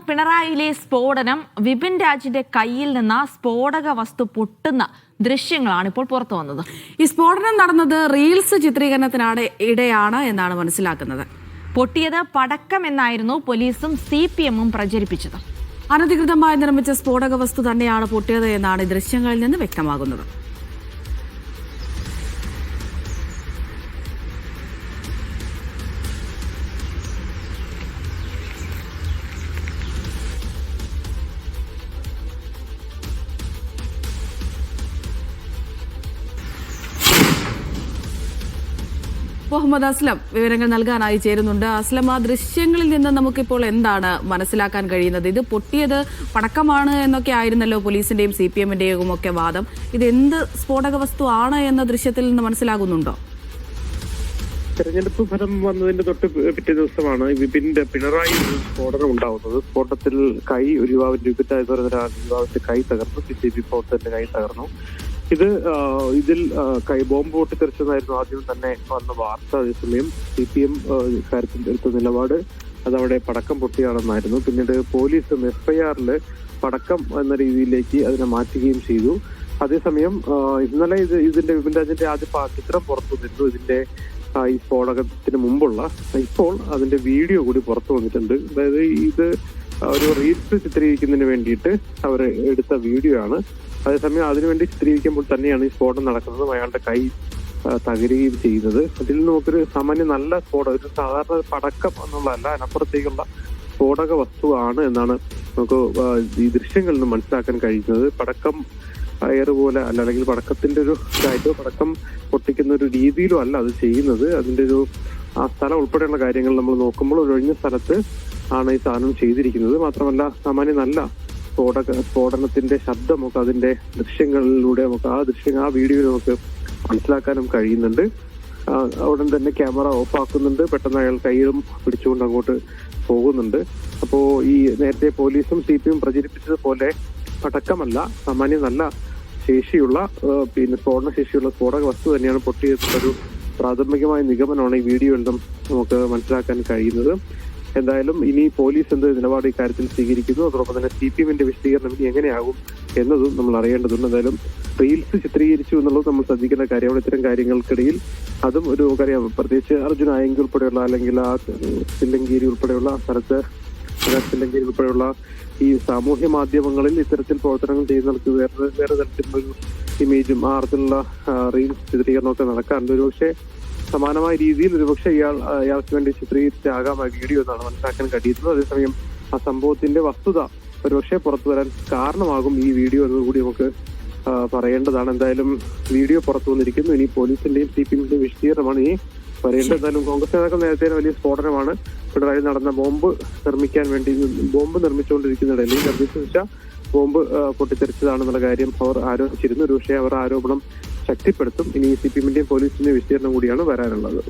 പിണറായിയിലെ സ്ഫോടനം വിപിൻ രാജിന്റെ കയ്യിൽ നിന്ന് സ്ഫോടക വസ്തു പൊട്ടുന്ന ദൃശ്യങ്ങളാണ് ഇപ്പോൾ പുറത്തു വന്നത്. ഈ സ്ഫോടനം നടന്നത് റീൽസ് ചിത്രീകരണത്തിനാണ് ഇടെയാണ് എന്നാണ് മനസ്സിലാക്കുന്നത്. പൊട്ടിയത് പടക്കം എന്നായിരുന്നു പോലീസും CPM-ഉം പ്രചരിപ്പിച്ചത്. അനധികൃതമായി നിർമ്മിച്ച സ്ഫോടക വസ്തു തന്നെയാണ് പൊട്ടിയത് എന്നാണ് ദൃശ്യങ്ങളിൽ നിന്ന് വ്യക്തമാകുന്നത്. മുഹമ്മദ് അസ്ലം വിവരങ്ങൾ നൽകാനായി ചേരുന്നുണ്ട്. അസ്ലം, ആ ദൃശ്യങ്ങളിൽ നിന്ന് നമുക്കിപ്പോൾ എന്താണ് മനസ്സിലാക്കാൻ കഴിയുന്നത്? ഇത് പൊട്ടിയത് പടക്കമാണ് എന്നൊക്കെ ആയിരുന്നല്ലോ പോലീസിന്റെയും CPM-ന്റെയും ഒക്കെ വാദം. ഇത് എന്ത് സ്ഫോടക വസ്തു ആണ് എന്ന ദൃശ്യത്തിൽ നിന്ന് മനസ്സിലാകുന്നുണ്ടോ? തെരഞ്ഞെടുപ്പ് ഫലം വന്നതിന്റെ തൊട്ട് പിറ്റേ ദിവസമാണ് പിണറായി സ്ഫോടനം ഉണ്ടാവുന്നത്. സ്ഫോടനത്തിൽ ഒരു യുവാവിന്റെ കൈ തകർന്നു. CCTV പ്രവർത്തകന്റെ കൈ തകർന്നു. ഇതിൽ ബോംബ് പൊട്ടിത്തെറിച്ചതായിരുന്നു ആദ്യം തന്നെ വന്ന വാർത്ത. അതേസമയം CPM കാര്യത്തിൽ എടുത്ത നിലപാട് അതവിടെ പടക്കം പൊട്ടിയാണെന്നായിരുന്നു. പിന്നീട് പോലീസ് FIR-ൽ പടക്കം എന്ന രീതിയിലേക്ക് അതിനെ മാറ്റുകയും ചെയ്തു. അതേസമയം ഇന്നലെ ഇതിന്റെ വിപിൻ രാജിന്റെ ആദ്യ ചിത്രം പുറത്തു വന്നിരുന്നു. ഇതിന്റെ ഈ സ്ഫോടനത്തിന് മുമ്പുള്ള. ഇപ്പോൾ അതിന്റെ വീഡിയോ കൂടി പുറത്തു വന്നിട്ടുണ്ട്. അതായത് ഇത് ഒരു റീൽസ് ചിത്രീകരിക്കുന്നതിന് വേണ്ടിയിട്ട് അവർ എടുത്ത വീഡിയോ ആണ്. അതേസമയം അതിനുവേണ്ടി ചിത്രീകരിക്കുമ്പോൾ തന്നെയാണ് ഈ സ്ഫോടനം നടക്കുന്നതും അയാളുടെ കൈ തകരുകയും ചെയ്യുന്നത്. അതിൽ നമുക്കൊരു സാമാന്യം നല്ല സ്ഫോടനം, ഒരു സാധാരണ പടക്കം എന്നുള്ളതല്ല, അതിനപ്പുറത്തേക്കുള്ള സ്ഫോടക വസ്തു ആണ് എന്നാണ് നമുക്ക് ഈ ദൃശ്യങ്ങളിൽ നിന്ന് മനസ്സിലാക്കാൻ കഴിയുന്നത്. പടക്കം പോലെ അല്ല, അല്ലെങ്കിൽ പടക്കത്തിന്റെ ഒരു ഇതായിട്ട് പടക്കം പൊട്ടിക്കുന്ന ഒരു രീതിയിലും അല്ല അത് ചെയ്യുന്നത്. അതിന്റെ ഒരു ആ സ്ഥലം ഉൾപ്പെടെയുള്ള കാര്യങ്ങൾ നമ്മൾ നോക്കുമ്പോൾ ഒരു ഒഴിഞ്ഞ സ്ഥലത്ത് ആണ് ഈ സാധനം ചെയ്തിരിക്കുന്നത്. മാത്രമല്ല സാമാന്യം നല്ല സ്ഫോടനത്തിന്റെ ശബ്ദമൊക്കെ അതിന്റെ ദൃശ്യങ്ങളിലൂടെ നമുക്ക് ആ വീഡിയോയിൽ നമുക്ക് മനസ്സിലാക്കാനും കഴിയുന്നുണ്ട്. ഉടൻ തന്നെ ക്യാമറ ഓഫ് ആക്കുന്നുണ്ട്. പെട്ടെന്ന് അയാൾ കൈയും പിടിച്ചുകൊണ്ട് അങ്ങോട്ട് പോകുന്നുണ്ട്. അപ്പോ ഈ നേരത്തെ പോലീസും CPM പ്രചരിപ്പിച്ചതുപോലെ പടക്കമല്ല, സാമാന്യം നല്ല ശേഷിയുള്ള സ്ഫോടന ശേഷിയുള്ള സ്ഫോടക വസ്തു തന്നെയാണ് പൊട്ടിയെന്നുള്ളൊരു പ്രാഥമികമായ നിഗമനമാണ് ഈ വീഡിയോയിൽ നിന്നും നമുക്ക് മനസ്സിലാക്കാൻ കഴിയുന്നത്. എന്തായാലും ഇനി പോലീസ് എന്ത് നിലപാട് ഇക്കാര്യത്തിൽ സ്വീകരിക്കുന്നു, അതോടൊപ്പം തന്നെ CPM-ന്റെ വിശദീകരണം ഇനി എങ്ങനെയാകും എന്നതും നമ്മൾ അറിയേണ്ടതുണ്ട്. എന്തായാലും റീൽസ് ചിത്രീകരിച്ചു എന്നുള്ളത് നമ്മൾ ശ്രദ്ധിക്കേണ്ട കാര്യമാണ്. ഇത്തരം കാര്യങ്ങൾക്കിടയിൽ അതും ഒരു കാര്യം, പ്രത്യേകിച്ച് അർജുൻ ആയങ്കി ഉൾപ്പെടെയുള്ള, അല്ലെങ്കിൽ ആ തില്ലങ്കേരി ഉൾപ്പെടെയുള്ള സ്ഥലത്ത് തില്ലങ്കേരി ഉൾപ്പെടെയുള്ള ഈ സാമൂഹ്യ മാധ്യമങ്ങളിൽ ഇത്തരത്തിൽ പ്രവർത്തനങ്ങൾ ചെയ്യുന്നവർക്ക് വേറെ തരത്തിലുള്ളൊരു ഇമേജും ആ അർത്ഥത്തിലുള്ള റീൽസ് ചിത്രീകരണമൊക്കെ നടക്കാറുണ്ട്. ഒരുപക്ഷെ സമാനമായ രീതിയിൽ ഒരുപക്ഷെ ഇയാൾക്ക് വേണ്ടി ചിത്രീകരിച്ചാകാം ആ വീഡിയോ എന്നാണ് മനസ്സിലാക്കാൻ കഴിയുന്നത്. അതേസമയം ആ സംഭവത്തിന്റെ വസ്തുത ഒരുപക്ഷെ പുറത്തു വരാൻ കാരണമാകും ഈ വീഡിയോ എന്നതുകൂടി നമുക്ക് പറയേണ്ടതാണ്. എന്തായാലും വീഡിയോ പുറത്തു വന്നിരിക്കുന്നു. ഇനി പോലീസിന്റെയും CPM-ന്റെയും വിശദീകരണമാണ് ഇനി പറയേണ്ടത്. എന്തായാലും കോൺഗ്രസ് നേതാക്കൾ നേരത്തെ വലിയ സ്ഫോടനമാണ് പിണറായി നടന്ന ബോംബ് നിർമ്മിച്ചുകൊണ്ടിരിക്കുന്നിടയിൽ നിർമ്മിച്ച ബോംബ് പൊട്ടിത്തെറിച്ചതാണെന്നുള്ള കാര്യം അവർ ആരോപിച്ചിരുന്നു. ഒരുപക്ഷെ അവർ ആരോപണം ശക്തിപ്പെടുത്തും. ഇനി CPM-ന്റെയും പോലീസിന്റെയും വിശദീകരണം കൂടിയാണ് വരാനുള്ളത്.